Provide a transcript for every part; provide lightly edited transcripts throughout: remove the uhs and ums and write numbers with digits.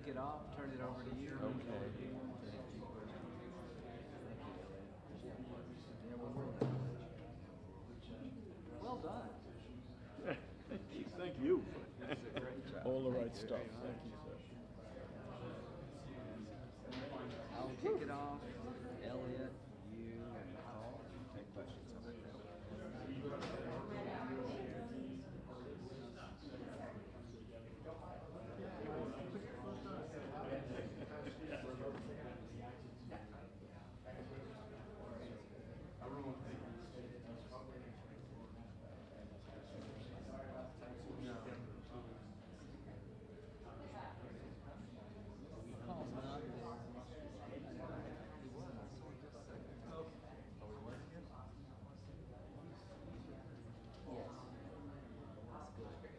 it off, turn it over to you. Okay. Well done. Thank you. This is a great job. All the right stuff. Thank you, sir. I'll kick it off. Elliot, you, and McCaul. Take questions.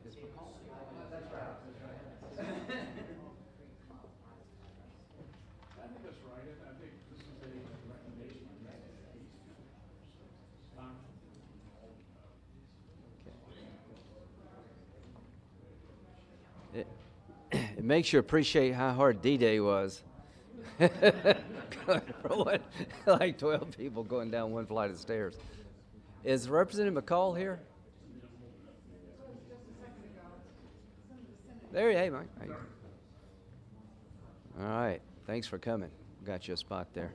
Is McCaul? I think that's right. I think this is a recommendation. It makes you appreciate how hard D-Day was. Like 12 people going down one flight of stairs. Is Representative McCaul here? There, hey, Mike. How you doing? All right. Thanks for coming. Got you a spot there.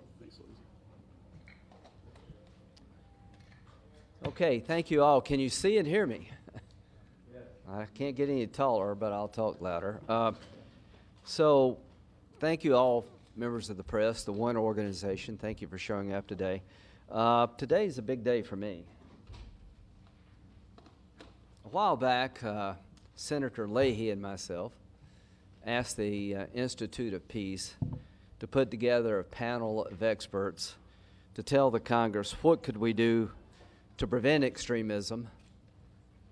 Okay. Thank you all. Can you see and hear me? I can't get any taller, but I'll talk louder. So thank you all, members of the press, the One Organization. Thank you for showing up today. Today is a big day for me. A while back, Senator Leahy and myself asked the Institute of Peace to put together a panel of experts to tell the Congress what could we do to prevent extremism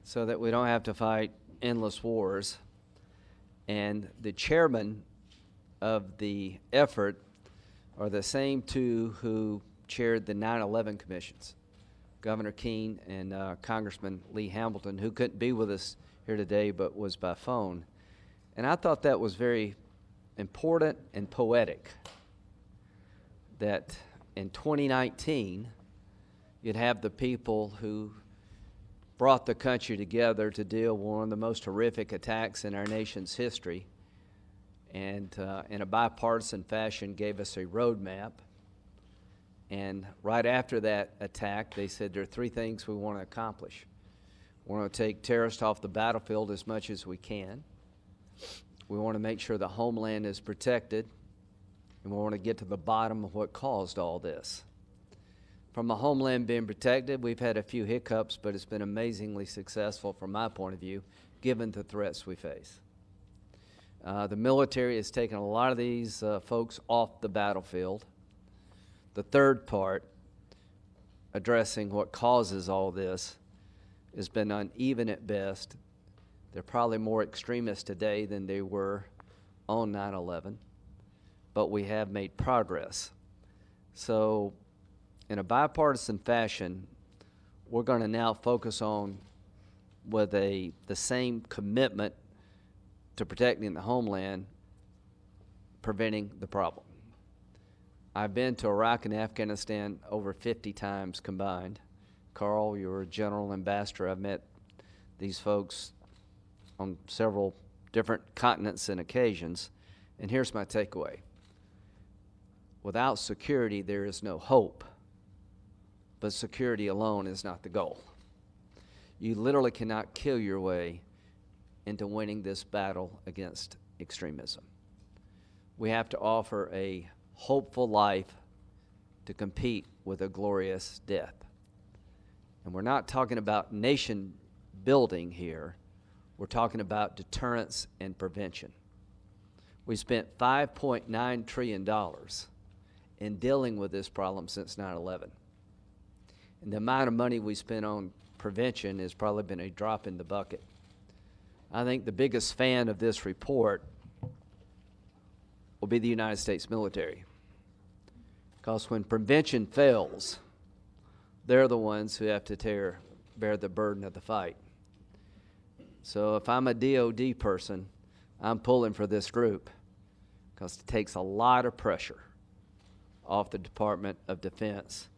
so that we don't have to fight endless wars. And the chairman of the effort are the same two who chaired the 9/11 commissions, Governor Kean and Congressman Lee Hamilton, who couldn't be with us here today but was by phone. And I thought that was very important and poetic that in 2019 you'd have the people who brought the country together to deal with one of the most horrific attacks in our nation's history, and in a bipartisan fashion gave us a roadmap. And right after that attack, they said there are three things we want to accomplish. We want to take terrorists off the battlefield as much as we can. We want to make sure the homeland is protected, and we want to get to the bottom of what caused all this. From the homeland being protected, we've had a few hiccups, but it's been amazingly successful from my point of view, given the threats we face. The military has taken a lot of these folks off the battlefield. The third part, addressing what causes all this, has been uneven at best. They're probably more extremist today than they were on 9/11, but we have made progress. So in a bipartisan fashion, we're going to now focus on, with the same commitment to protecting the homeland, preventing the problem. I've been to Iraq and Afghanistan over 50 times combined. Carl, you're a general ambassador. I've met these folks on several different continents and occasions. And here's my takeaway. Without security, there is no hope. But security alone is not the goal. You literally cannot kill your way into winning this battle against extremism. We have to offer a hopeful life to compete with a glorious death. And we're not talking about nation building here. We're talking about deterrence and prevention. We spent $5.9 trillion in dealing with this problem since 9/11. And the amount of money we spent on prevention has probably been a drop in the bucket. I think the biggest fan of this report will be the United States military. Because when prevention fails, they're the ones who have to bear the burden of the fight. So if I'm a DOD person, I'm pulling for this group. because it takes a lot of pressure off the Department of Defense,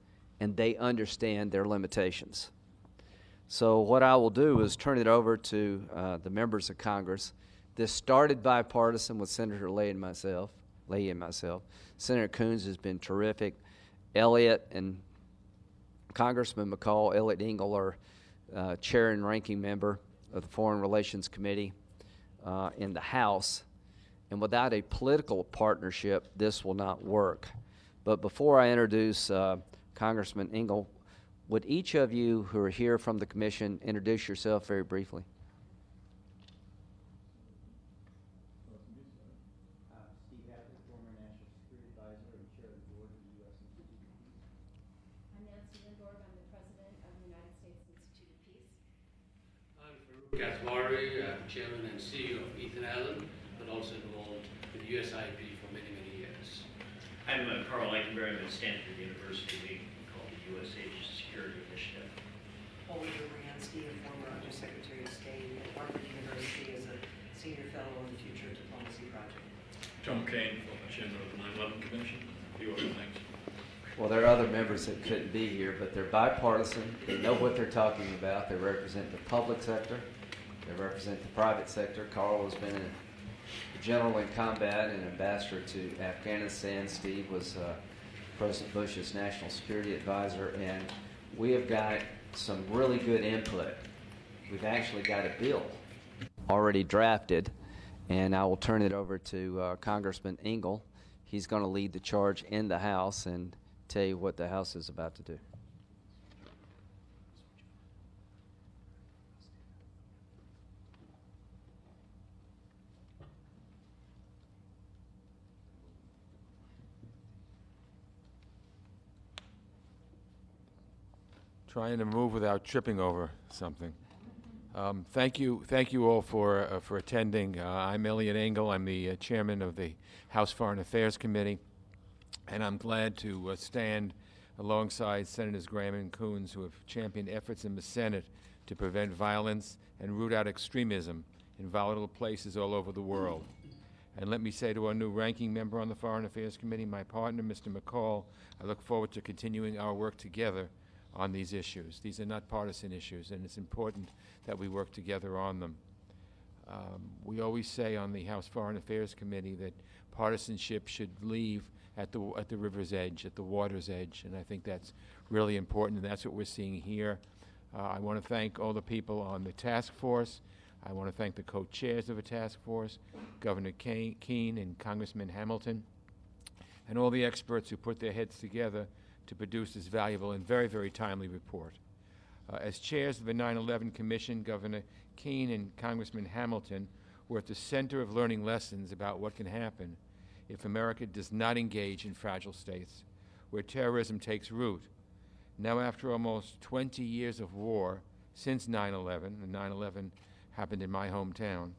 and they understand their limitations. So what I will do is turn it over to the members of Congress. This started bipartisan with Senator Leahy and myself. Senator Coons has been terrific. Elliott and Congressman McCaul, Elliott Engel, are chair and ranking member of the Foreign Relations Committee in the House. And without a political partnership, this will not work. But before I introduce Congressman Engel, would each of you who are here from the commission introduce yourself very briefly? Steve Hadley, former National Security Advisor and Chair of the Board of the U.S. Institute of Peace. I'm Nancy Lindborg. I'm the President of the United States Institute of Peace. I'm Farouk Kathwari. I'm Chairman and CEO of Ethan Allen, but also involved with USIP for many, many years. I'm Carl Eichenberg. I'm at Stanford University, leading called the U.S. Asia Security Initiative. Olivia Ransky, a former Undersecretary of State at Harvard University as a Senior Fellow on the Future Diplomacy Project. Tom Kean, former Chairman of the 9/11 Commission. A few other things. Well, there are other members that couldn't be here, but they're bipartisan. They know what they're talking about. They represent the public sector. They represent the private sector. Carl has been a general in combat and ambassador to Afghanistan. Steve was President Bush's national security advisor, and we have got some really good input. We've actually got a bill already drafted, and I will turn it over to Congressman Engel. He's going to lead the charge in the House and tell you what the House is about to do. Trying to move without tripping over something. Thank you all for attending. I'm Elliott Engel. I'm the chairman of the House Foreign Affairs Committee, and I'm glad to stand alongside Senators Graham and Coons, who have championed efforts in the Senate to prevent violence and root out extremism in volatile places all over the world. And let me say to our new ranking member on the Foreign Affairs Committee, my partner, Mr. McCaul, I look forward to continuing our work together on these issues. These are not partisan issues, and it's important that we work together on them. We always say on the House Foreign Affairs Committee that partisanship should leave at the river's edge, at the water's edge, and I think that's really important, and that's what we're seeing here. I want to thank all the people on the task force. I want to thank the co-chairs of the task force, Governor Kean and Congressman Hamilton, and all the experts who put their heads together to produce this valuable and very, very timely report. As chairs of the 9/11 Commission, Governor Kean and Congressman Hamilton were at the center of learning lessons about what can happen if America does not engage in fragile states, where terrorism takes root. Now, after almost 20 years of war since 9/11, and 9/11 happened in my hometown,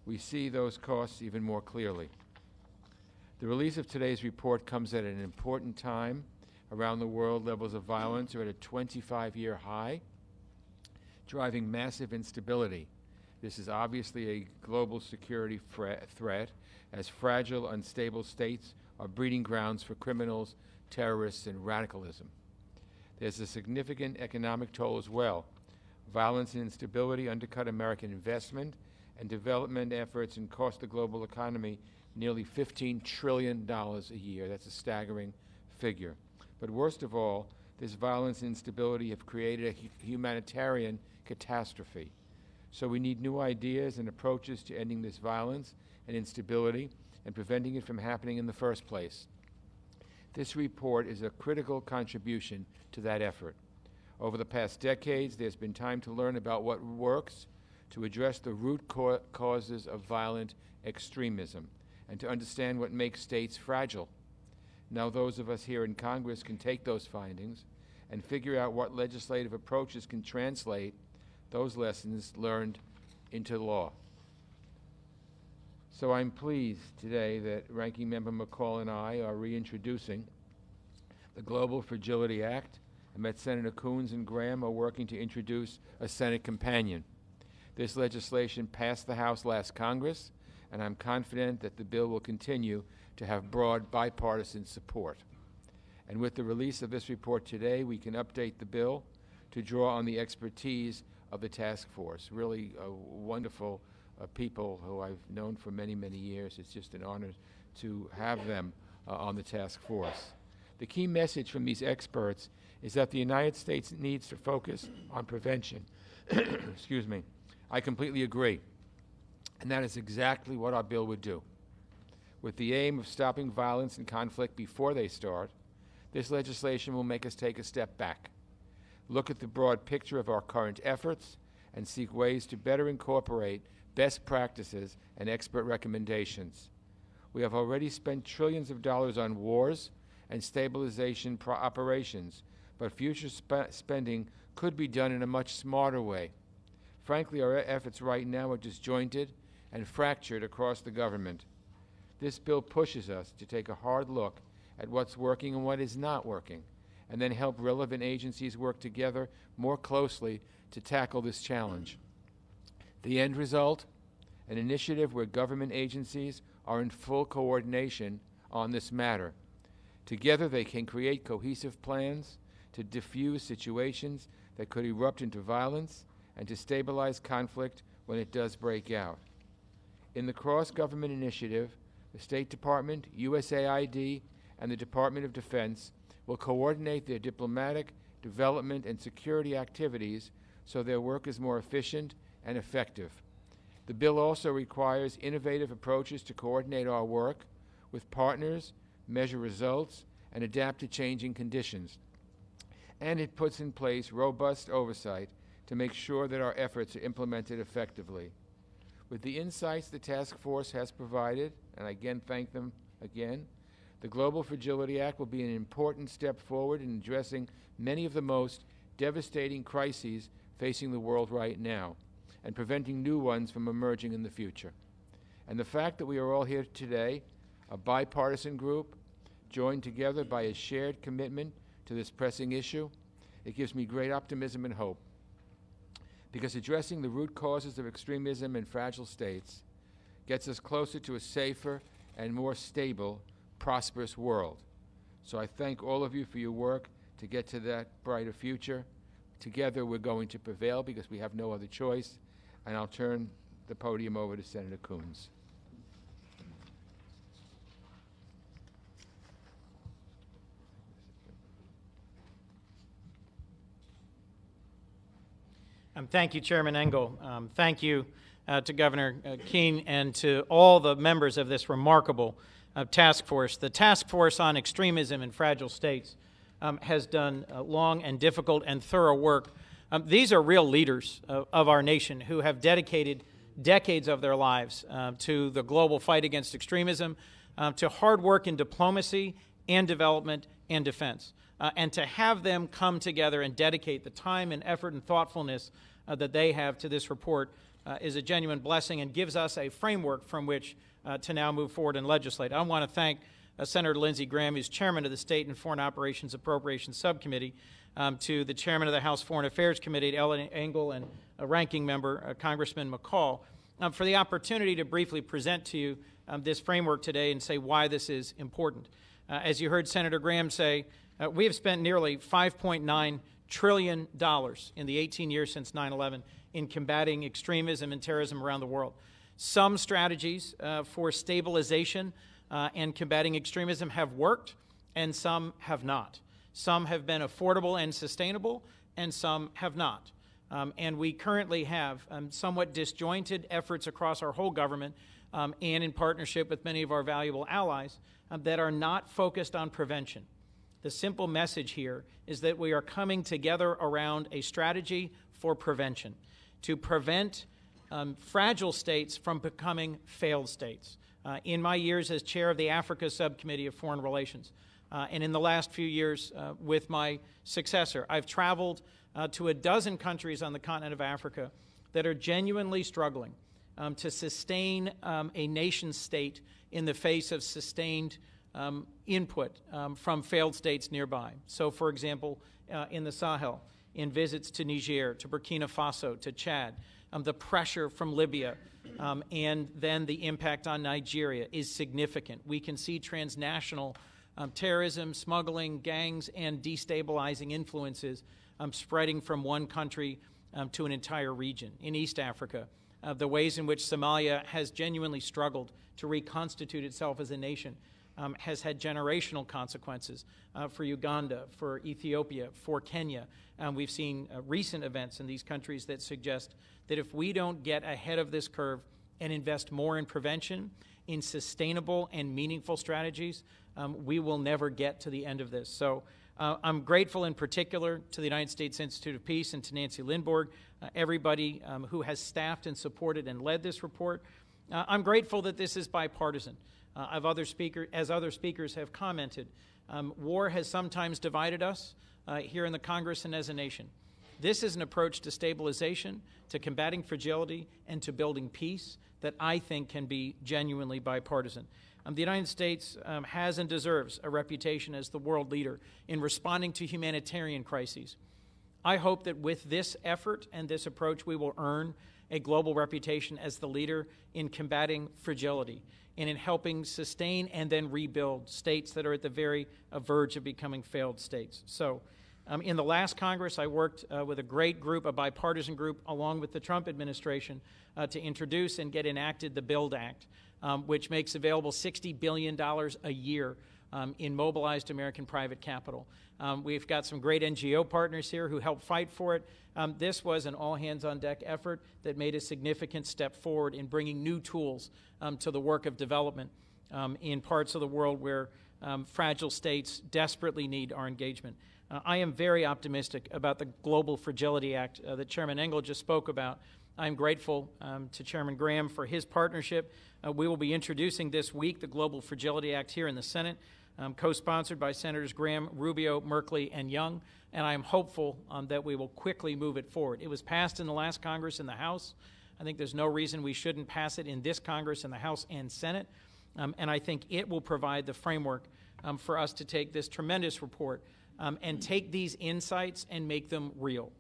we see those costs even more clearly. The release of today's report comes at an important time. Around the world, levels of violence are at a 25-year high, driving massive instability. This is obviously a global security threat, as fragile, unstable states are breeding grounds for criminals, terrorists, and radicalism. There's a significant economic toll as well. Violence and instability undercut American investment and development efforts and cost the global economy nearly $15 trillion a year. That's a staggering figure. But worst of all, this violence and instability have created a humanitarian catastrophe. So we need new ideas and approaches to ending this violence and instability and preventing it from happening in the first place. This report is a critical contribution to that effort. Over the past decades, there's been time to learn about what works to address the root causes of violent extremism and to understand what makes states fragile. Now those of us here in Congress can take those findings and figure out what legislative approaches can translate those lessons learned into law. So I'm pleased today that Ranking Member McCaul and I are reintroducing the Global Fragility Act, and that Senator Coons and Graham are working to introduce a Senate companion. This legislation passed the House last Congress and I'm confident that the bill will continue to have broad bipartisan support. And with the release of this report today, we can update the bill to draw on the expertise of the task force. Really wonderful people who I've known for many, many years. It's just an honor to have them on the task force. The key message from these experts is that the United States needs to focus on prevention. Excuse me. I completely agree. And that is exactly what our bill would do. With the aim of stopping violence and conflict before they start, this legislation will make us take a step back, look at the broad picture of our current efforts, and seek ways to better incorporate best practices and expert recommendations. We have already spent trillions of dollars on wars and stabilization operations, but future spending could be done in a much smarter way. Frankly, our efforts right now are disjointed and fractured across the government. This bill pushes us to take a hard look at what's working and what is not working, and then help relevant agencies work together more closely to tackle this challenge. The end result? An initiative where government agencies are in full coordination on this matter. Together they can create cohesive plans to diffuse situations that could erupt into violence and to stabilize conflict when it does break out. In the cross-government initiative, the State Department, USAID, and the Department of Defense will coordinate their diplomatic, development, and security activities so their work is more efficient and effective. The bill also requires innovative approaches to coordinate our work with partners, measure results, and adapt to changing conditions. And it puts in place robust oversight to make sure that our efforts are implemented effectively. With the insights the task force has provided, and I again thank them again, the Global Fragility Act will be an important step forward in addressing many of the most devastating crises facing the world right now and preventing new ones from emerging in the future. And the fact that we are all here today, a bipartisan group, joined together by a shared commitment to this pressing issue, it gives me great optimism and hope. Because addressing the root causes of extremism in fragile states gets us closer to a safer and more stable, prosperous world. So I thank all of you for your work to get to that brighter future. Together we're going to prevail because we have no other choice. And I'll turn the podium over to Senator Coons. Thank you, Chairman Engel. Thank you to Governor Kean and to all the members of this remarkable task force. The Task Force on Extremism in Fragile States has done long and difficult and thorough work. These are real leaders of our nation who have dedicated decades of their lives to the global fight against extremism, to hard work in diplomacy and development and defense. And to have them come together and dedicate the time and effort and thoughtfulness that they have to this report is a genuine blessing and gives us a framework from which to now move forward and legislate. I want to thank Senator Lindsey Graham, who's chairman of the State and Foreign Operations Appropriations Subcommittee, to the chairman of the House Foreign Affairs Committee, Ellen Engel, and a ranking member, Congressman McCaul, for the opportunity to briefly present to you this framework today and say why this is important. As you heard Senator Graham say, we have spent nearly $5.9 trillion in the 18 years since 9/11 in combating extremism and terrorism around the world. Some strategies for stabilization and combating extremism have worked, and some have not. Some have been affordable and sustainable, and some have not. And we currently have somewhat disjointed efforts across our whole government and in partnership with many of our valuable allies that are not focused on prevention. The simple message here is that we are coming together around a strategy for prevention, to prevent fragile states from becoming failed states. In my years as chair of the Africa Subcommittee of Foreign Relations, and in the last few years with my successor, I've traveled to a dozen countries on the continent of Africa that are genuinely struggling to sustain a nation state in the face of sustained input from failed states nearby. So, for example, in the Sahel, in visits to Niger, to Burkina Faso, to Chad, the pressure from Libya, and then the impact on Nigeria is significant. We can see transnational terrorism, smuggling, gangs, and destabilizing influences spreading from one country to an entire region. In East Africa, the ways in which Somalia has genuinely struggled to reconstitute itself as a nation has had generational consequences for Uganda, for Ethiopia, for Kenya. We've seen recent events in these countries that suggest that if we don't get ahead of this curve and invest more in prevention, in sustainable and meaningful strategies, we will never get to the end of this. So I'm grateful in particular to the United States Institute of Peace and to Nancy Lindborg, everybody who has staffed and supported and led this report. I'm grateful that this is bipartisan. As other speakers have commented, war has sometimes divided us here in the Congress and as a nation. This is an approach to stabilization, to combating fragility, and to building peace that I think can be genuinely bipartisan. The United States has and deserves a reputation as the world leader in responding to humanitarian crises. I hope that with this effort and this approach, we will earn a global reputation as the leader in combating fragility and in helping sustain and then rebuild states that are at the very verge of becoming failed states. So in the last Congress, I worked with a great group, a bipartisan group, along with the Trump administration to introduce and get enacted the BUILD Act, which makes available $60 billion a year in mobilized American private capital. We've got some great NGO partners here who help fight for it. This was an all-hands-on-deck effort that made a significant step forward in bringing new tools to the work of development in parts of the world where fragile states desperately need our engagement. I am very optimistic about the Global Fragility Act that Chairman Engel just spoke about. I'm grateful to Chairman Graham for his partnership. We will be introducing this week the Global Fragility Act here in the Senate, co-sponsored by Senators Graham, Rubio, Merkley, and Young, and I am hopeful that we will quickly move it forward. It was passed in the last Congress in the House. I think there's no reason we shouldn't pass it in this Congress in the House and Senate, and I think it will provide the framework for us to take this tremendous report and take these insights and make them real.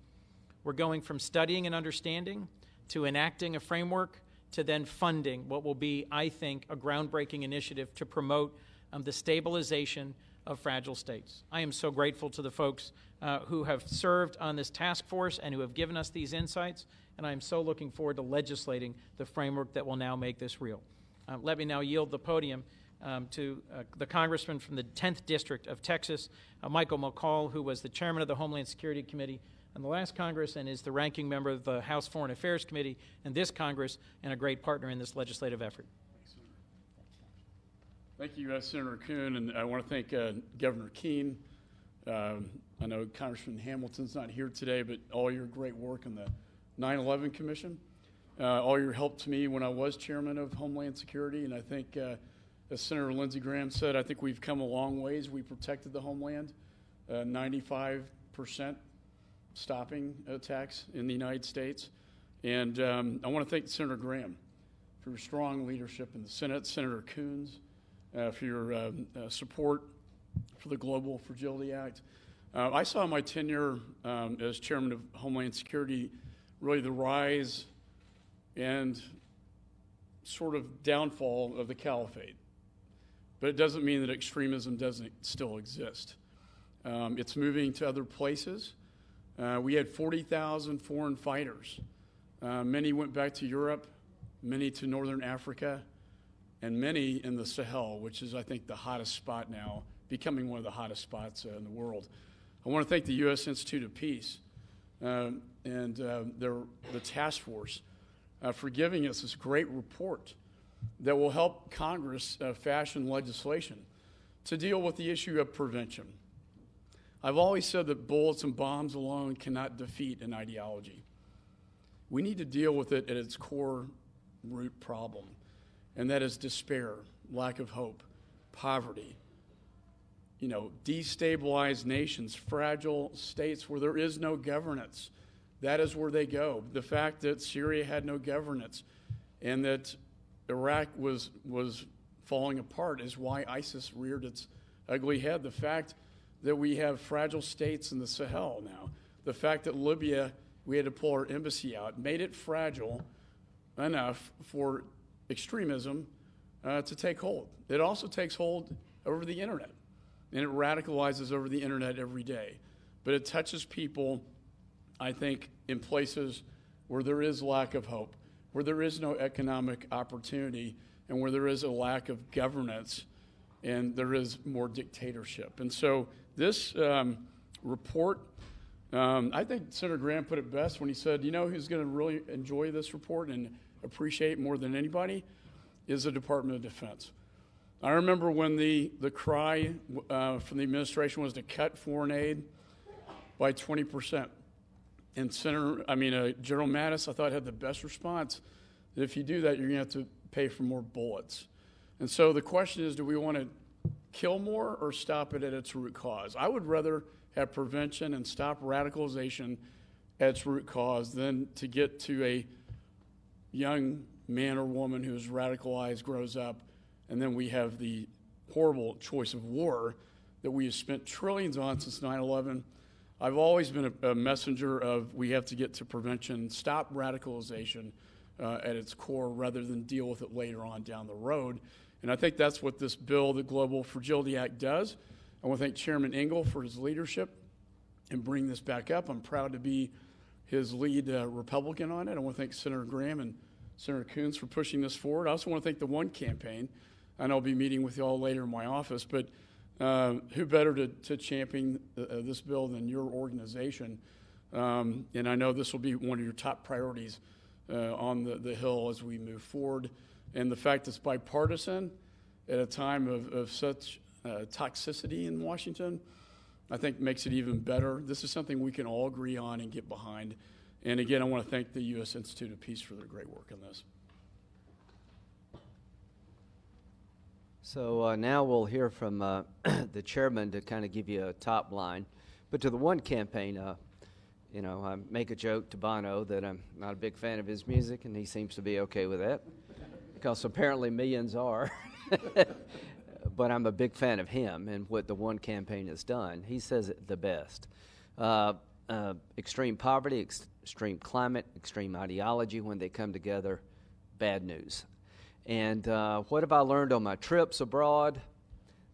We're going from studying and understanding to enacting a framework to then funding what will be, I think, a groundbreaking initiative to promote the stabilization of fragile states. I am so grateful to the folks who have served on this task force and who have given us these insights, and I am so looking forward to legislating the framework that will now make this real. Let me now yield the podium to the congressman from the 10th District of Texas, Michael McCaul, who was the chairman of the Homeland Security Committee in the last Congress and is the ranking member of the House Foreign Affairs Committee in this Congress and a great partner in this legislative effort. Thank you, Senator Kuhn, and I want to thank Governor Kean. I know Congressman Hamilton's not here today, but all your great work on the 9/11 Commission, all your help to me when I was chairman of Homeland Security, and I think, as Senator Lindsey Graham said, I think we've come a long ways. We protected the homeland, 95% stopping attacks in the United States, and I want to thank Senator Graham for your strong leadership in the Senate, Senator Coons, for your support for the Global Fragility Act. I saw my tenure as chairman of Homeland Security really the rise and sort of downfall of the caliphate. But it doesn't mean that extremism doesn't still exist. It's moving to other places. We had 40,000 foreign fighters. Many went back to Europe, many to Northern Africa, and many in the Sahel, which is, I think, the hottest spot now, becoming one of the hottest spots in the world. I want to thank the U.S. Institute of Peace and the task force for giving us this great report that will help Congress fashion legislation to deal with the issue of prevention. I've always said that bullets and bombs alone cannot defeat an ideology. We need to deal with it at its core root problem, and that is despair, lack of hope, poverty, destabilized nations, fragile states where there is no governance. That is where they go. The fact that Syria had no governance and that Iraq was falling apart is why ISIS reared its ugly head. The fact that we have fragile states in the Sahel now. the fact that Libya, we had to pull our embassy out, made it fragile enough for extremism to take hold. It also takes hold over the internet, and it radicalizes over the internet every day. But it touches people, I think, in places where there is lack of hope, where there is no economic opportunity, and where there is a lack of governance, and there is more dictatorship. And so this report, I think Senator Graham put it best when he said, you know who's going to really enjoy this report and appreciate more than anybody is the Department of Defense. I remember when the cry from the administration was to cut foreign aid by 20%. And General Mattis, I thought, had the best response. That if you do that, you're going to have to pay for more bullets. And so the question is, do we want to kill more or stop it at its root cause? I would rather have prevention and stop radicalization at its root cause than to get to a young man or woman who is radicalized, grows up, and then we have the horrible choice of war that we have spent trillions on since 9/11. I've always been a messenger of we have to get to prevention, stop radicalization at its core rather than deal with it later on down the road. And I think that's what this bill, the Global Fragility Act, does. I want to thank Chairman Engel for his leadership and bring this back up. I'm proud to be his lead Republican on it. I want to thank Senator Graham and Senator Coons for pushing this forward. I also want to thank the One campaign. I know I'll be meeting with you all later in my office, but who better to champion this bill than your organization? And I know this will be one of your top priorities on the Hill as we move forward. And the fact it's bipartisan at a time of such toxicity in Washington, I think makes it even better. This is something we can all agree on and get behind. And again, I want to thank the U.S. Institute of Peace for their great work on this. So now we'll hear from the chairman to kind of give you a top line. But to the One campaign, I make a joke to Bono that I'm not a big fan of his music, and he seems to be okay with that, because apparently millions are. But I'm a big fan of him and what the One campaign has done. He says it the best. Extreme poverty, extreme climate, extreme ideology, when they come together, bad news. And what have I learned on my trips abroad?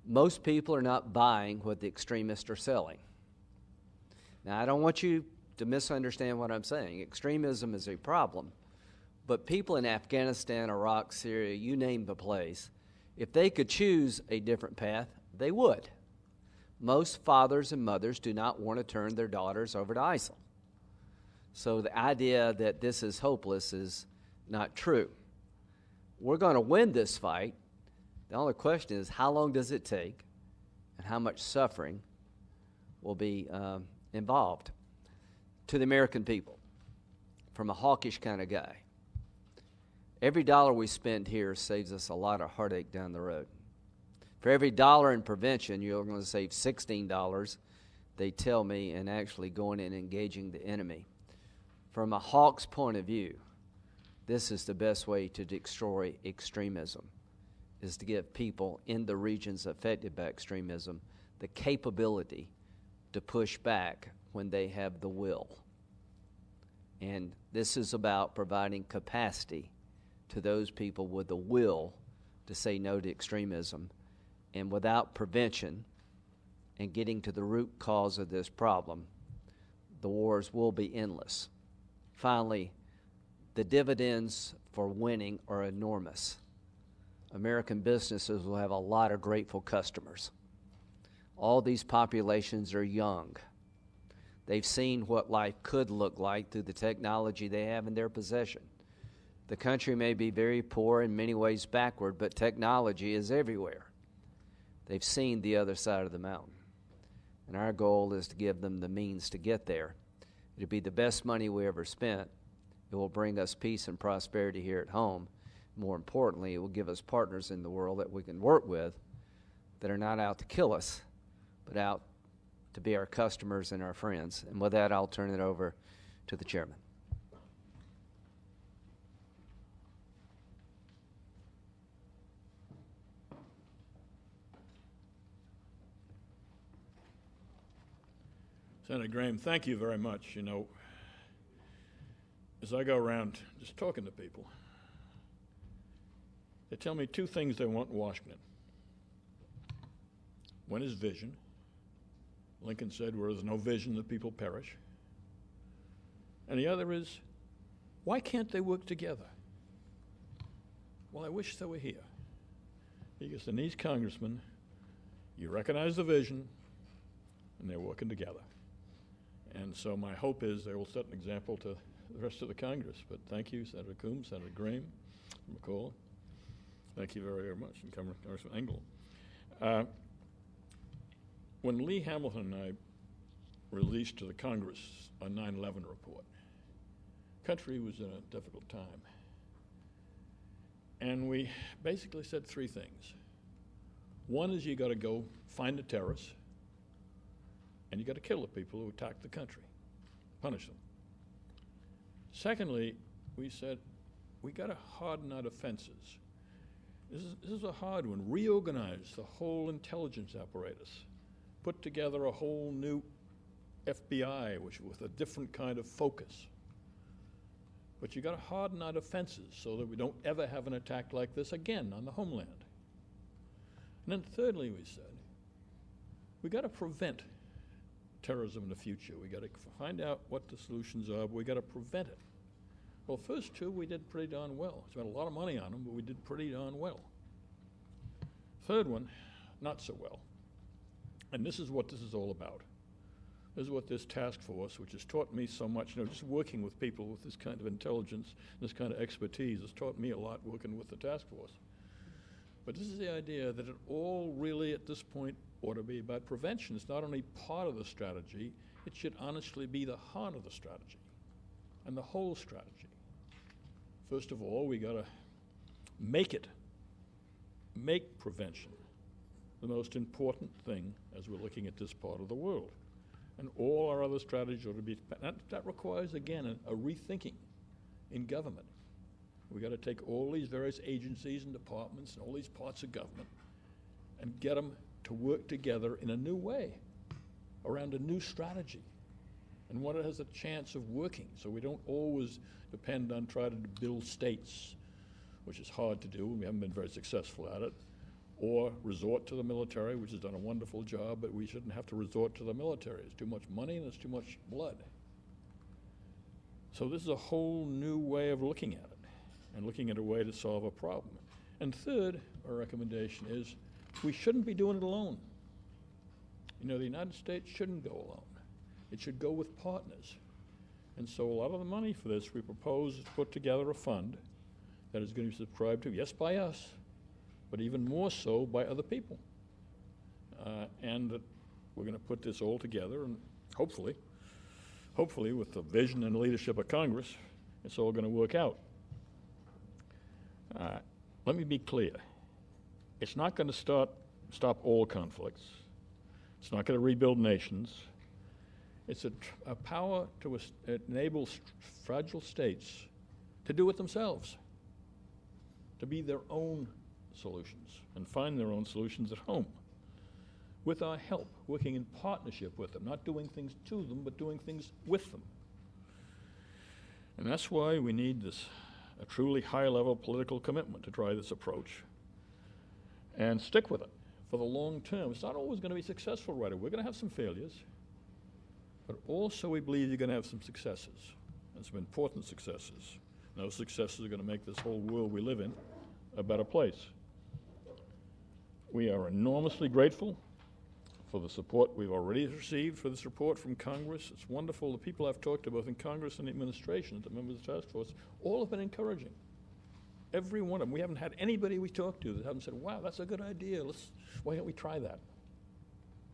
Most people are not buying what the extremists are selling. Now, I don't want you to misunderstand what I'm saying. Extremism is a problem. But people in Afghanistan, Iraq, Syria, you name the place, if they could choose a different path, they would. Most fathers and mothers do not want to turn their daughters over to ISIL. So the idea that this is hopeless is not true. We're going to win this fight. The only question is, how long does it take and how much suffering will be involved? To the American people, from a hawkish kind of guy, every dollar we spend here saves us a lot of heartache down the road. For every dollar in prevention, you're going to save $16, they tell me, in actually going and engaging the enemy. From a hawk's point of view, this is the best way to destroy extremism, is to give people in the regions affected by extremism the capability to push back when they have the will. And this is about providing capacity to those people with the will to say no to extremism. And without prevention and getting to the root cause of this problem, the wars will be endless. Finally, the dividends for winning are enormous. American businesses will have a lot of grateful customers. All these populations are young. They've seen what life could look like through the technology they have in their possession. The country may be very poor, in many ways backward, but technology is everywhere. They've seen the other side of the mountain. And our goal is to give them the means to get there. It'll be the best money we ever spent. It will bring us peace and prosperity here at home. More importantly, it will give us partners in the world that we can work with that are not out to kill us, but out to be our customers and our friends. And with that, I'll turn it over to the chairman. Senator Graham, thank you very much. You know, as I go around just talking to people, they tell me two things they want in Washington. One is vision. Lincoln said, where there's no vision, the people perish. And the other is, why can't they work together? Well, I wish they were here. Because in these congressmen, you recognize the vision, and they're working together. And so my hope is they will set an example to the rest of the Congress. But thank you, Senator Coombs, Senator Graham, McCaul. Thank you very, very much, and Congressman Engel. When Lee Hamilton and I released to the Congress a 9/11 report, the country was in a difficult time. And we basically said three things. One is you got to go find the terrorists, and you got to kill the people who attacked the country, punish them. Secondly, we said we got to harden our defenses. This is a hard one. Reorganize the whole intelligence apparatus. Put together a whole new FBI, which with a different kind of focus. But you got to harden our defenses so that we don't ever have an attack like this again on the homeland. And then thirdly, we said, we got to prevent terrorism in the future. We got to find out what the solutions are, but we got to prevent it. Well, first two, we did pretty darn well. Spent a lot of money on them, but we did pretty darn well. Third one, not so well. And this is what this is all about. This is what this task force, which has taught me so much, you know, just working with people with this kind of intelligence, this kind of expertise, has taught me a lot working with the task force. But this is the idea that it all really, at this point, ought to be about prevention. It's not only part of the strategy, it should honestly be the heart of the strategy and the whole strategy. First of all, we got to make prevention the most important thing as we're looking at this part of the world. And all our other strategies ought to be, that requires, again, a rethinking in government. We got to take all these various agencies and departments and all these parts of government and get them to work together in a new way around a new strategy and one that has a chance of working, so we don't always depend on trying to build states, which is hard to do, and we haven't been very successful at it, or resort to the military, which has done a wonderful job, but we shouldn't have to resort to the military. It's too much money and it's too much blood. So this is a whole new way of looking at it and looking at a way to solve a problem. And third, our recommendation is we shouldn't be doing it alone. You know, the United States shouldn't go alone. It should go with partners. And so a lot of the money for this, we propose to put together a fund that is going to be subscribed to, yes, by us, but even more so by other people. And that we're going to put this all together, and hopefully with the vision and leadership of Congress, it's all going to work out. Let me be clear. It's not going to stop all conflicts. It's not going to rebuild nations. It's a power to enable fragile states to do it themselves, to be their own solutions and find their own solutions at home with our help, working in partnership with them, not doing things to them, but doing things with them. And that's why we need a truly high-level political commitment to try this approach and stick with it for the long term. It's not always going to be successful right away. We're going to have some failures, but also we believe you're going to have some successes, and some important successes. And those successes are going to make this whole world we live in a better place. We are enormously grateful for the support we've already received for this report from Congress. It's wonderful. The people I've talked to both in Congress and the administration, the members of the task force, all have been encouraging. Every one of them. We haven't had anybody we talked to that haven't said, wow, that's a good idea. Why don't we try that?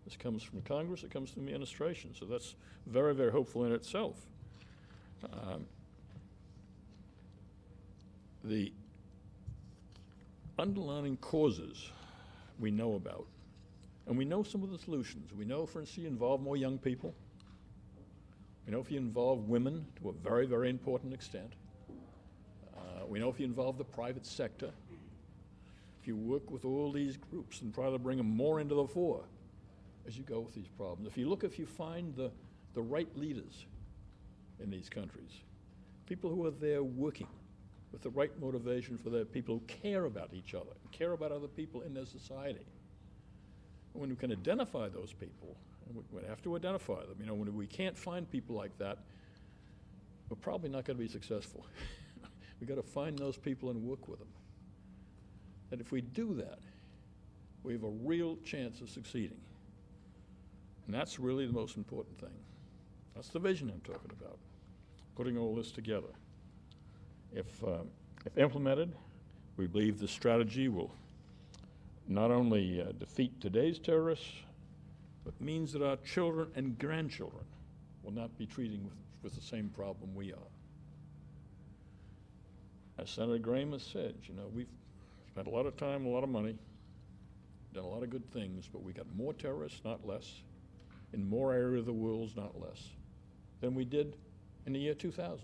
This comes from Congress. It comes from the administration. So that's very, very hopeful in itself. The underlying causes we know about, and we know some of the solutions. We know, for instance, you involve more young people. We know if you involve women to a very, very important extent. We know if you involve the private sector, if you work with all these groups and try to bring them more into the fore as you go with these problems. If you find the the right leaders in these countries, people who are there working with the right motivation for their people who care about each other, care about other people in their society. When we can identify those people, and we have to identify them, you know, when we can't find people like that, we're probably not going to be successful. We've got to find those people and work with them. And if we do that, we have a real chance of succeeding. And that's really the most important thing. That's the vision I'm talking about, putting all this together. If implemented, we believe the strategy will not only defeat today's terrorists, but means that our children and grandchildren will not be treating with the same problem we are. As Senator Graham has said, you know, we've spent a lot of time, a lot of money, done a lot of good things, but we got more terrorists, not less, in more areas of the world, not less, than we did in the year 2000.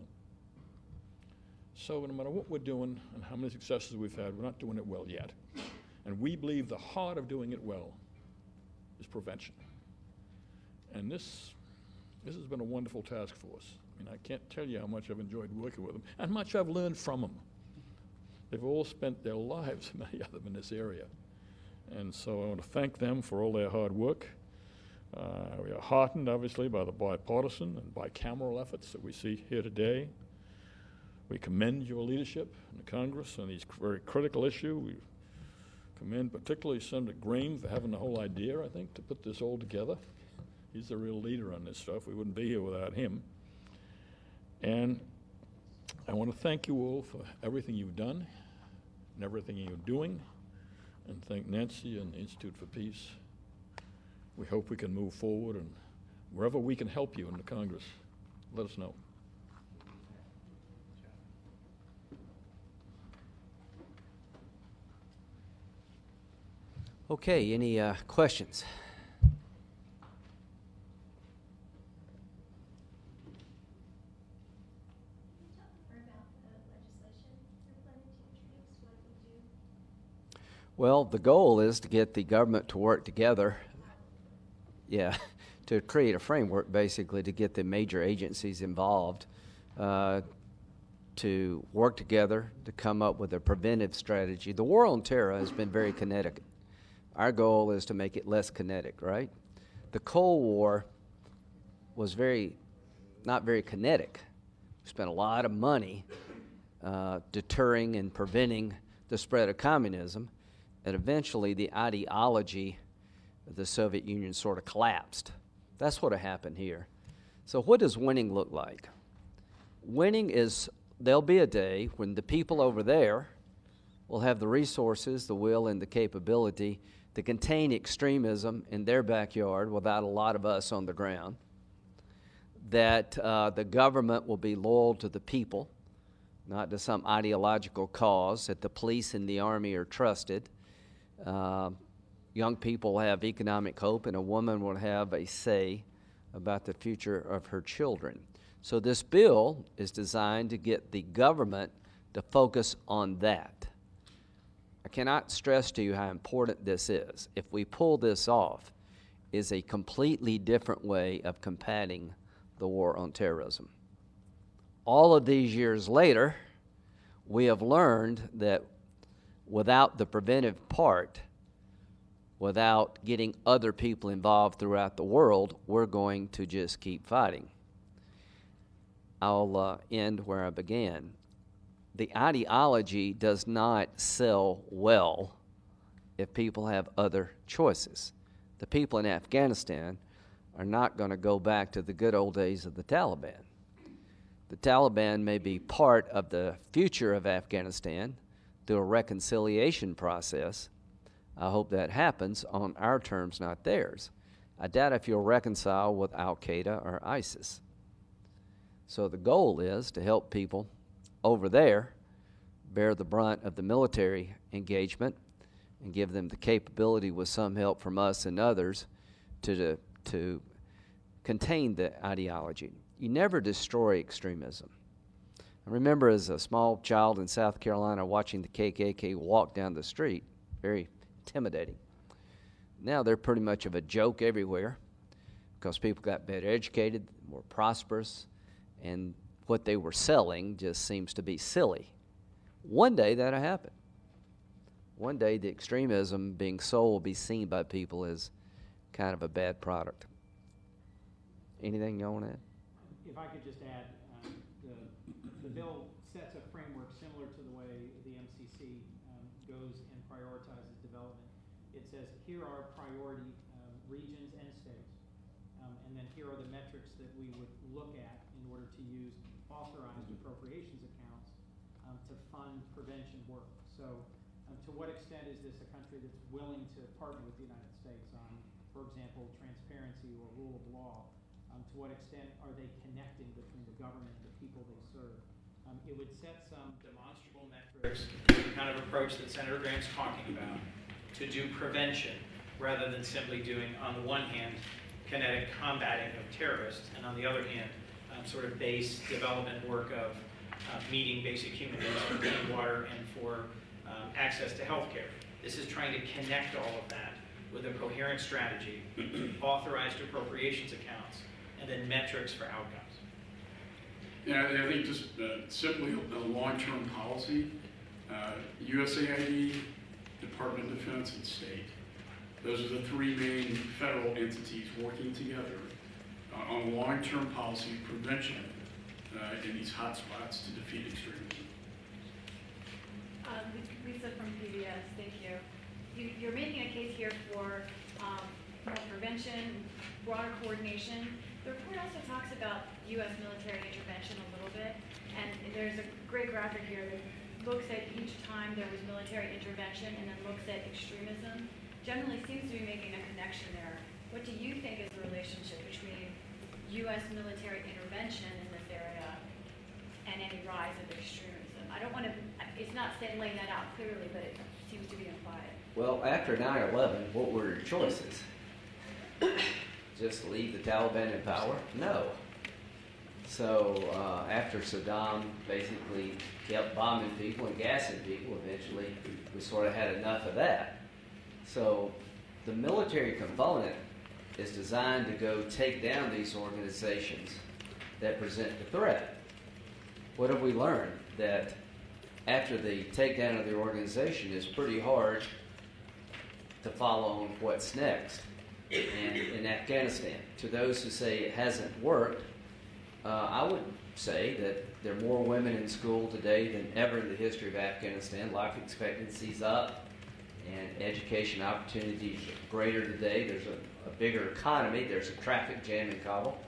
So no matter what we're doing and how many successes we've had, we're not doing it well yet. And we believe the heart of doing it well is prevention. And this has been a wonderful task force. I mean, I can't tell you how much I've enjoyed working with them and much I've learned from them. They've all spent their lives, many of them, in this area. And so I want to thank them for all their hard work. We are heartened, obviously, by the bipartisan and bicameral efforts that we see here today. We commend your leadership in the Congress on these very critical issues. We commend particularly Senator Graham for having the whole idea, I think, to put this all together. He's the real leader on this stuff. We wouldn't be here without him. And I want to thank you all for everything you've done and everything you're doing, and thank Nancy and the Institute for Peace. We hope we can move forward, and wherever we can help you in the Congress, let us know. Okay, any questions? Well, the goal is to get the government to work together, to create a framework, basically, to get the major agencies involved, to work together to come up with a preventive strategy. The war on terror has been very kinetic. Our goal is to make it less kinetic, right? The Cold War was not very kinetic. We spent a lot of money deterring and preventing the spread of communism. And eventually the ideology of the Soviet Union sort of collapsed. That's what happened here. So what does winning look like? Winning is, there'll be a day when the people over there will have the resources, the will, and the capability to contain extremism in their backyard without a lot of us on the ground. That the government will be loyal to the people, not to some ideological cause, that the police and the army are trusted. Young people have economic hope, and a woman will have a say about the future of her children. So this bill is designed to get the government to focus on that. I cannot stress to you how important this is. If we pull this off, is a completely different way of combating the war on terrorism. All of these years later, we have learned that without the preventive part, without getting other people involved throughout the world, we're going to just keep fighting. I'll end where I began. The ideology does not sell well if people have other choices. The people in Afghanistan are not going to go back to the good old days of the Taliban. The Taliban may be part of the future of Afghanistan through a reconciliation process. I hope that happens on our terms, not theirs. I doubt if you'll reconcile with Al-Qaeda or ISIS. So the goal is to help people over there bear the brunt of the military engagement and give them the capability, with some help from us and others, to contain the ideology. You never destroy extremism. I remember as a small child in South Carolina watching the KKK walk down the street, very intimidating. Now they're pretty much of a joke everywhere. because people got better educated, more prosperous, and what they were selling just seems to be silly. One day that'll happen. One day the extremism being sold will be seen by people as kind of a bad product. Anything you want to add? If I could just add, the bill sets a framework similar to the way the MCC goes and prioritizes development. It says here are priority regions and states, and then here are the metrics that we would look at in order to use authorized appropriations accounts to fund prevention work. So to what extent is this a country that's willing to partner with the United States on, for example, transparency or rule of law? To what extent are they connecting between the government and the people they serve? It would set some demonstrable metrics, the kind of approach that Senator Graham's talking about, to do prevention rather than simply doing, on the one hand, kinetic combating of terrorists, and on the other hand, sort of base development work of meeting basic human needs for clean water and for access to health care. This is trying to connect all of that with a coherent strategy, authorized appropriations accounts, and then metrics for outcomes. Yeah, I think just simply a long-term policy, USAID, Department of Defense, and state. Those are the three main federal entities working together on long-term policy prevention in these hotspots to defeat extremism. Lisa from PBS, thank you. You're making a case here for more prevention, broader coordination. The report also talks about U.S. military intervention a little bit, and there's a great graphic here that looks at each time there was military intervention and then looks at extremism. Generally seems to be making a connection there. What do you think is the relationship between U.S. military intervention in this area and any rise of extremism? I don't want to, it's not laying that out clearly, but it seems to be implied. Well, after 9/11, what were your choices? Just leave the Taliban in power? No. So after Saddam basically kept bombing people and gassing people, eventually we sort of had enough of that. So the military component is designed to go take down these organizations that present the threat. What have we learned? That after the takedown of the organization, it's pretty hard to follow on what's next. And in Afghanistan, to those who say it hasn't worked, I would say that there are more women in school today than ever in the history of Afghanistan. Life expectancy's up, and education opportunities are greater today. There's a bigger economy. There's a traffic jam in Kabul,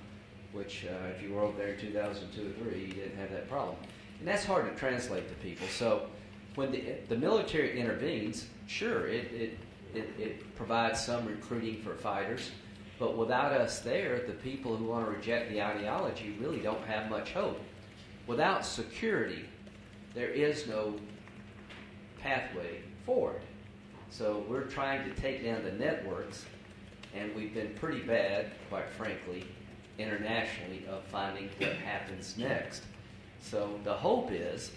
which if you were over there in 2002 or 3, you didn't have that problem. And that's hard to translate to people. So when the military intervenes, sure, it provides some recruiting for fighters, but without us there, the people who want to reject the ideology really don't have much hope. Without security, there is no pathway forward. So we're trying to take down the networks, and we've been pretty bad, quite frankly, internationally, of finding what happens next. So the hope is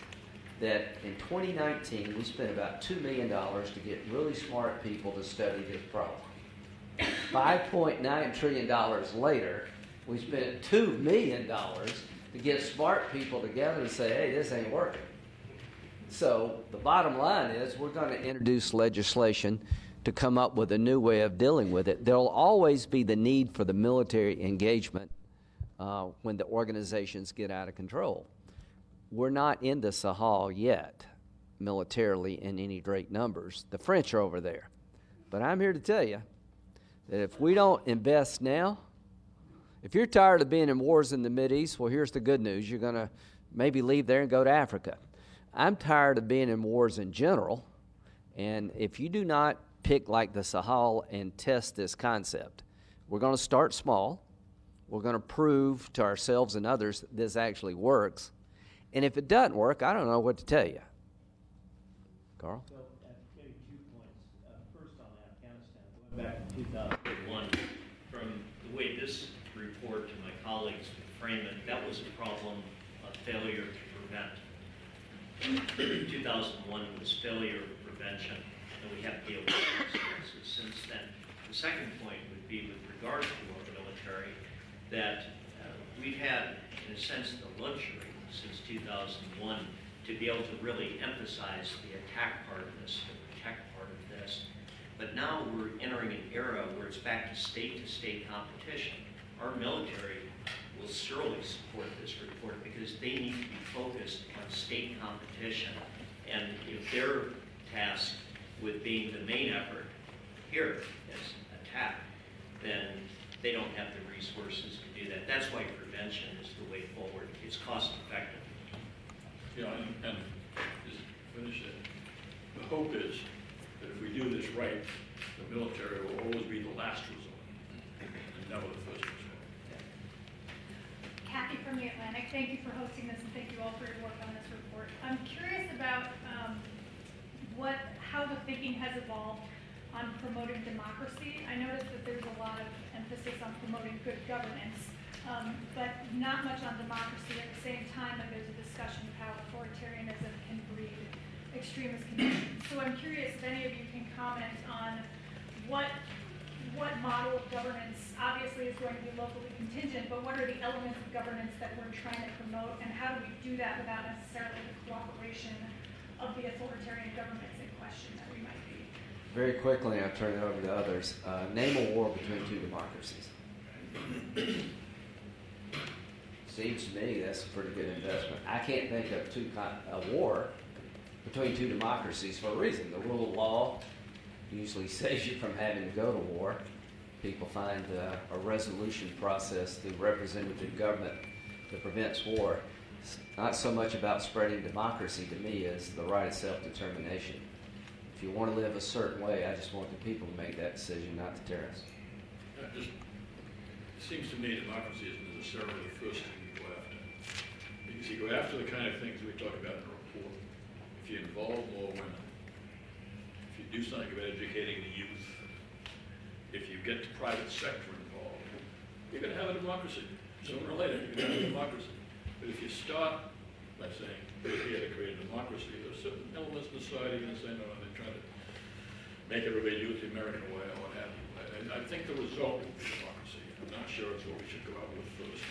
that in 2019, we spent about $2 million to get really smart people to study this problem. $5.9 trillion later, we spent $2 million to get smart people together and say, hey, this ain't working. So the bottom line is we're going to introduce legislation to come up with a new way of dealing with it. There will always be the need for the military engagement when the organizations get out of control. We're not in the Sahel yet, militarily, in any great numbers. The French are over there. But I'm here to tell you that if we don't invest now, if you're tired of being in wars in the Mideast, well, here's the good news. You're going to maybe leave there and go to Africa. I'm tired of being in wars in general, and if you do not pick like the Sahel and test this concept, we're going to start small. We're going to prove to ourselves and others that this actually works. And if it doesn't work, I don't know what to tell you. Carl? So, maybe 2 points. First on Afghanistan, going back to 2001. From the way this report and my colleagues frame it, that was a problem of failure to prevent. 2001 was failure of prevention, and we have to deal with consequences since then. The second point would be with regard to our military, that we've had, in a sense, the luxury since 2001 to be able to really emphasize the attack part of this, the protect part of this. But now we're entering an era where it's back to state competition. Our military will surely support this report because they need to be focused on state competition. And if they're tasked with being the main effort here as attack, then they don't have the resources to do that. That's why prevention is the way forward. It's cost effective. Yeah, and just finish it. The hope is that if we do this right, the military will always be the last resort and never the first resort. Kathy from the Atlantic, thank you for hosting this and thank you all for your work on this report. I'm curious about how the thinking has evolved on promoting democracy. I noticed that there's a lot of emphasis on promoting good governance, but not much on democracy. At the same time, there's a discussion of how authoritarianism can breed extremist conditions. So I'm curious if any of you can comment on what model of governance obviously is going to be locally contingent, but what are the elements of governance that we're trying to promote, and how do we do that without necessarily the cooperation of the authoritarian governments in question that we might be? Very quickly, I'll turn it over to others. Name a war between two democracies. Seems to me that's a pretty good investment. I can't think of a war between two democracies for a reason. The rule of law usually saves you from having to go to war. People find a resolution process through representative government that prevents war. It's not so much about spreading democracy to me as the right of self-determination. If you want to live a certain way, I just want the people to make that decision, not the terrorists. It seems to me democracy isn't necessarily the first thing you go after. Because you go after the kind of things we talk about in the report. If you involve more women, if you do something about educating the youth, if you get the private sector involved, you're going to have a democracy. Sooner or later, you're going to have a democracy. But if you start by saying, we're here to create a democracy, there's certain elements of society going to say, no, they're trying to make everybody do it the American way or what have you. And I think the result will be democracy. I'm not sure it's what we should go out with first.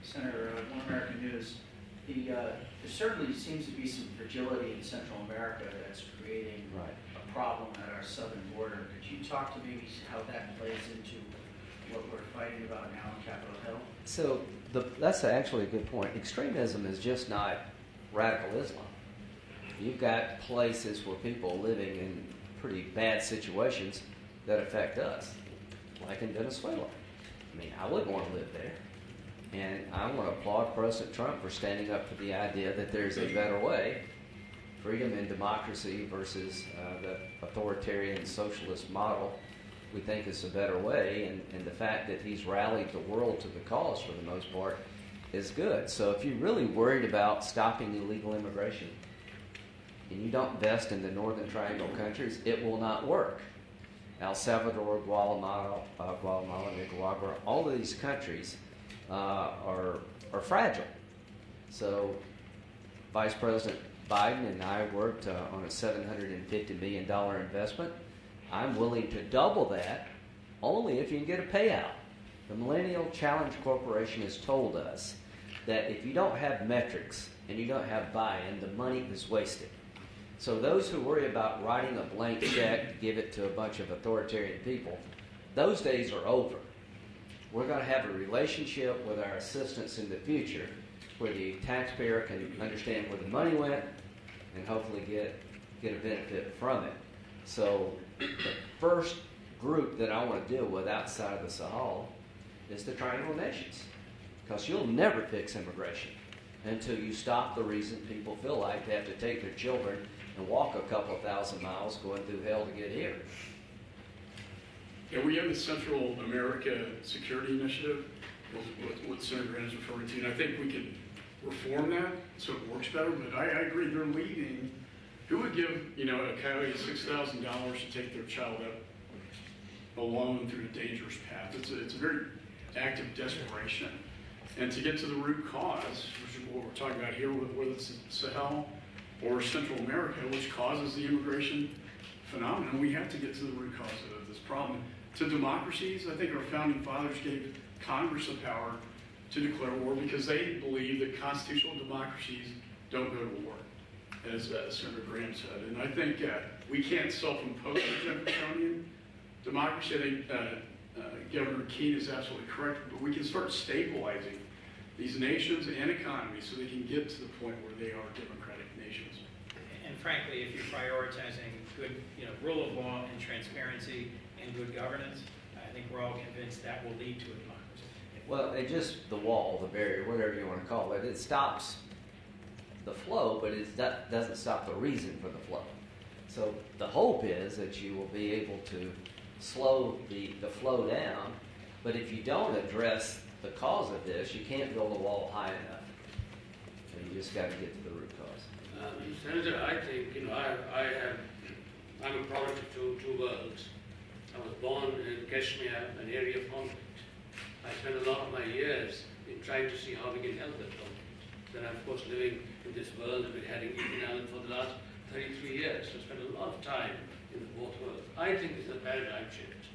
Senator, One American News, there certainly seems to be some fragility in Central America that's creating a problem at our southern border. Could you talk to me how that plays into what we're fighting about now on Capitol Hill? So that's actually a good point. Extremism is just not radical Islam. You've got places where people are living in pretty bad situations that affect us, like in Venezuela. I mean, I wouldn't want to live there. And I want to applaud President Trump for standing up for the idea that there's a better way, freedom and democracy versus the authoritarian socialist model. We think is a better way, and the fact that he's rallied the world to the cause for the most part is good. So if you're really worried about stopping illegal immigration and you don't invest in the Northern Triangle countries, it will not work. El Salvador, Guatemala, Nicaragua, all of these countries are fragile. So Vice President Biden and I worked on a $750 million investment. I'm willing to double that only if you can get a payout. The Millennial Challenge Corporation has told us that if you don't have metrics and you don't have buy-in, the money is wasted. So those who worry about writing a blank check to give it to a bunch of authoritarian people, those days are over. We're going to have a relationship with our assistants in the future where the taxpayer can understand where the money went and hopefully get a benefit from it. So the first group that I want to deal with outside of the Sahel is the Triangle Nations, because you'll never fix immigration until you stop the reason people feel like they have to take their children and walk a couple of thousand miles going through hell to get here. Yeah, we have the Central America Security Initiative, what Senator Graham is referring to, and I think we can reform that so it works better, but I agree, they're leading. Who would give, a coyote $6,000 to take their child up alone through a dangerous path? It's a very act of desperation. And to get to the root cause, which is what we're talking about here, whether it's Sahel or Central America, which causes the immigration phenomenon, we have to get to the root cause of this problem. To democracies, I think our founding fathers gave Congress the power to declare war because they believe that constitutional democracies don't go to war, as Senator Graham said. And I think we can't self-impose a Jeffersonian democracy. I think Governor Kean is absolutely correct, but we can start stabilizing these nations and economies so they can get to the point where they are democratic nations. And frankly, if you're prioritizing good, rule of law and transparency and good governance, I think we're all convinced that will lead to a democracy. Well, it just the wall, the barrier, whatever you want to call it, it stops the flow, but it doesn't stop the reason for the flow. So the hope is that you will be able to slow the flow down, but if you don't address the cause of this, you can't build a wall high enough. So you just got to get to the root cause. Senator, I think, I'm a product of two worlds. I was born in Kashmir, an area of conflict. I spent a lot of my years in trying to see how we can help that conflict. Then I'm, of course, living in this world and been heading Ethan Allen for the last 33 years. So I spent a lot of time in both worlds. I think it's a paradigm shift.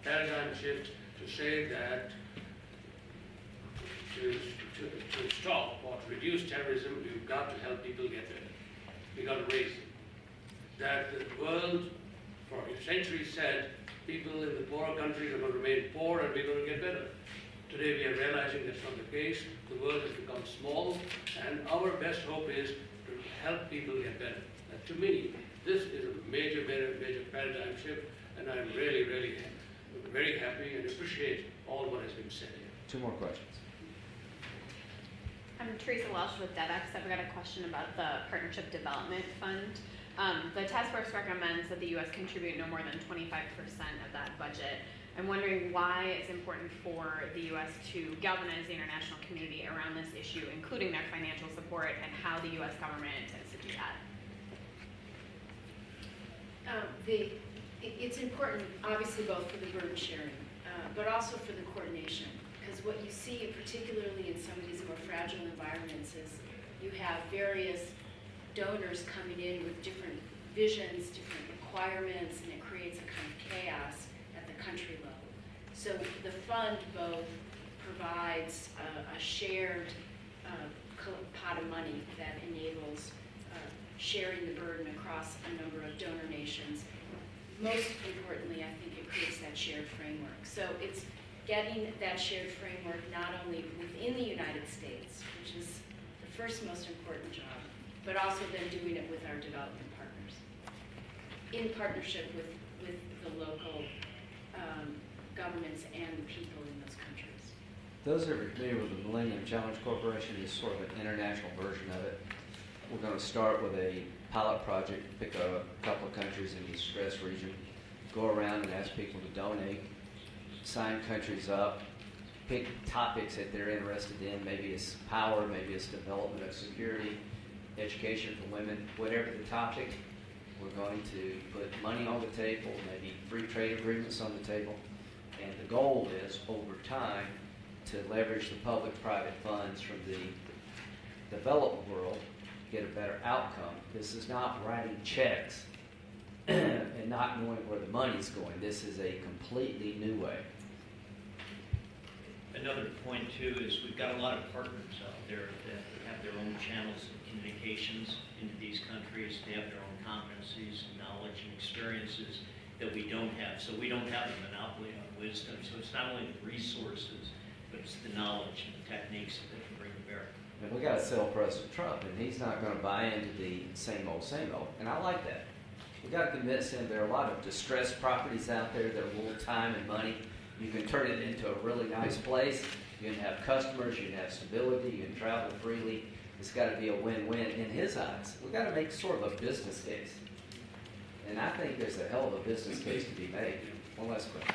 Paradigm shift to say that to stop or to reduce terrorism, we've got to help people get better. We've got to raise them. That the world for centuries said people in the poorer countries are going to remain poor and we're going to get better. Today we are realizing that's not the case. The world has become small and our best hope is to help people get better. And to me, this is a major paradigm shift and I'm really, really very happy and appreciate all what has been said here. Two more questions. I'm Teresa Welsh with DevEx. I've got a question about the Partnership Development Fund. The task force recommends that the U.S. contribute no more than 25% of that budget. I'm wondering why it's important for the U.S. to galvanize the international community around this issue, including their financial support, and how the U.S. government intends to do that. It's important, obviously, both for the burden sharing, but also for the coordination. Because what you see, particularly in some of these more fragile environments, is you have various donors coming in with different visions, different requirements, and it creates a kind of chaos at the country level. So the fund both provides a shared pot of money that enables sharing the burden across a number of donor nations. Most importantly, I think it creates that shared framework. So it's getting that shared framework not only within the United States, which is the first most important job, but also then doing it with our development partners, in partnership with the local governments and the people in those countries. Those that are familiar with the Millennium Challenge Corporation is sort of an international version of it. We're going to start with a pilot project, pick a couple of countries in the stress region, go around and ask people to donate, sign countries up, pick topics that they're interested in. Maybe it's power, maybe it's development of security, education for women, whatever the topic. We're going to put money on the table, maybe free trade agreements on the table. And the goal is, over time, to leverage the public-private funds from the developed world, get a better outcome. This is not writing checks and not knowing where the money's going. This is a completely new way. Another point, too, is we've got a lot of partners out there that have their own channels of communications into these countries. They have their own competencies, knowledge, and experiences that we don't have. So we don't have a monopoly on wisdom. So it's not only the resources, but it's the knowledge and the techniques that they can bring to bear. And we got to sell President Trump, and he's not going to buy into the same old, and I like that. We got to convince him there are a lot of distressed properties out there that are a little time and money. You can turn it into a really nice place. You can have customers, you can have stability, you can travel freely. It's got to be a win-win in his eyes. We got to make sort of a business case. And I think there's a hell of a business case to be made. One last question.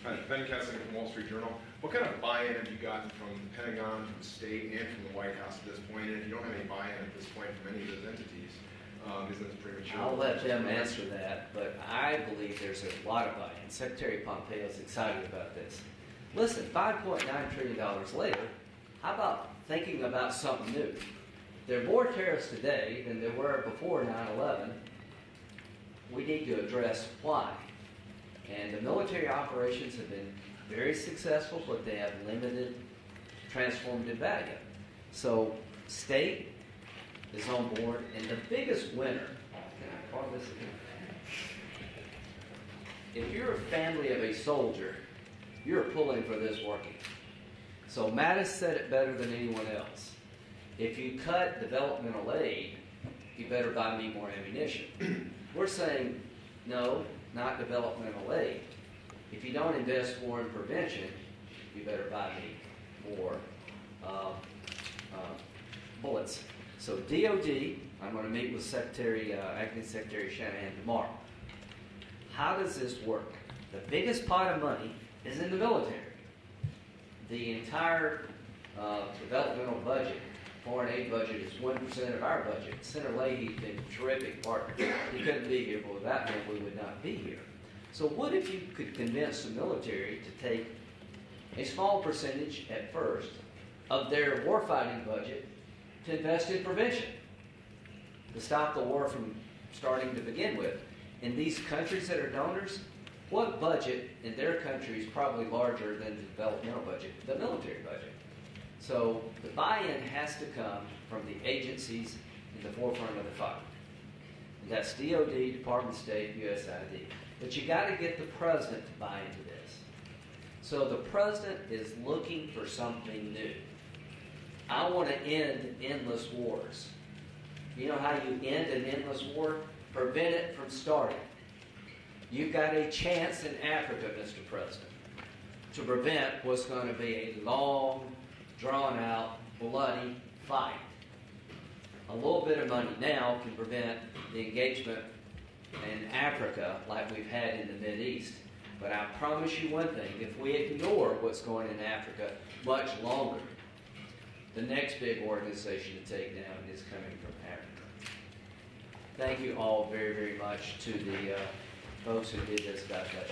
Hi, Ben Kessler from Wall Street Journal. What kind of buy-in have you gotten from the Pentagon, from the state, and from the White House at this point? And if you don't have any buy-in at this point from any of those entities, isn't it premature? I'll let them answer that, but I believe there's a lot of buy-in. Secretary Pompeo is excited about this. Listen, $5.9 trillion later, how about thinking about something new? There are more terrorists today than there were before 9/11. We need to address why. And the military operations have been very successful, but they have limited transformative value. So state is on board, and the biggest winner, can I call this again? If you're a family of a soldier, you're pulling for this working. So Mattis said it better than anyone else. If you cut developmental aid, you better buy me more ammunition. We're saying, no, not developmental aid. If you don't invest more in prevention, you better buy me more bullets. So DOD, I'm going to meet with Acting Secretary Shanahan tomorrow. How does this work? The biggest pot of money is in the military. The entire developmental budget, foreign aid budget, is 1% of our budget. Senator Leahy's been a terrific partner. He couldn't be here, but without him, we would not be here. So what if you could convince the military to take a small percentage at first of their warfighting budget to invest in prevention, to stop the war from starting to begin with? In these countries that are donors, what budget in their country is probably larger than the developmental budget? The military budget. So the buy-in has to come from the agencies in the forefront of the fight. And that's DOD, Department of State, USID. But you got to get the president to buy into this. So the president is looking for something new. I want to end endless wars. You know how you end an endless war? Prevent it from starting. You've got a chance in Africa, Mr. President, to prevent what's going to be a long, drawn-out, bloody fight. A little bit of money now can prevent the engagement in Africa like we've had in the Mideast. But I promise you one thing, if we ignore what's going in Africa much longer, the next big organization to take down is coming from Africa. Thank you all very, very much to the folks who did this budget.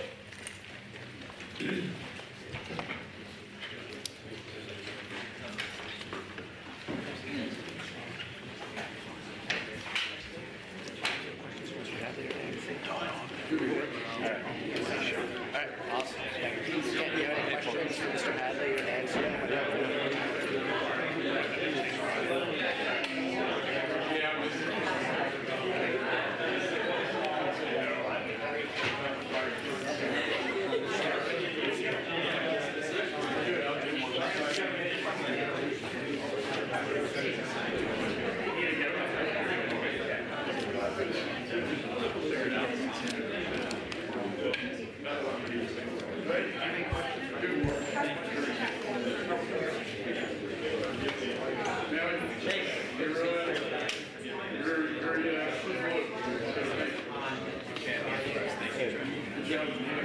Awesome. Do you have any questions for Mr. Hadley or Nancy? Good job.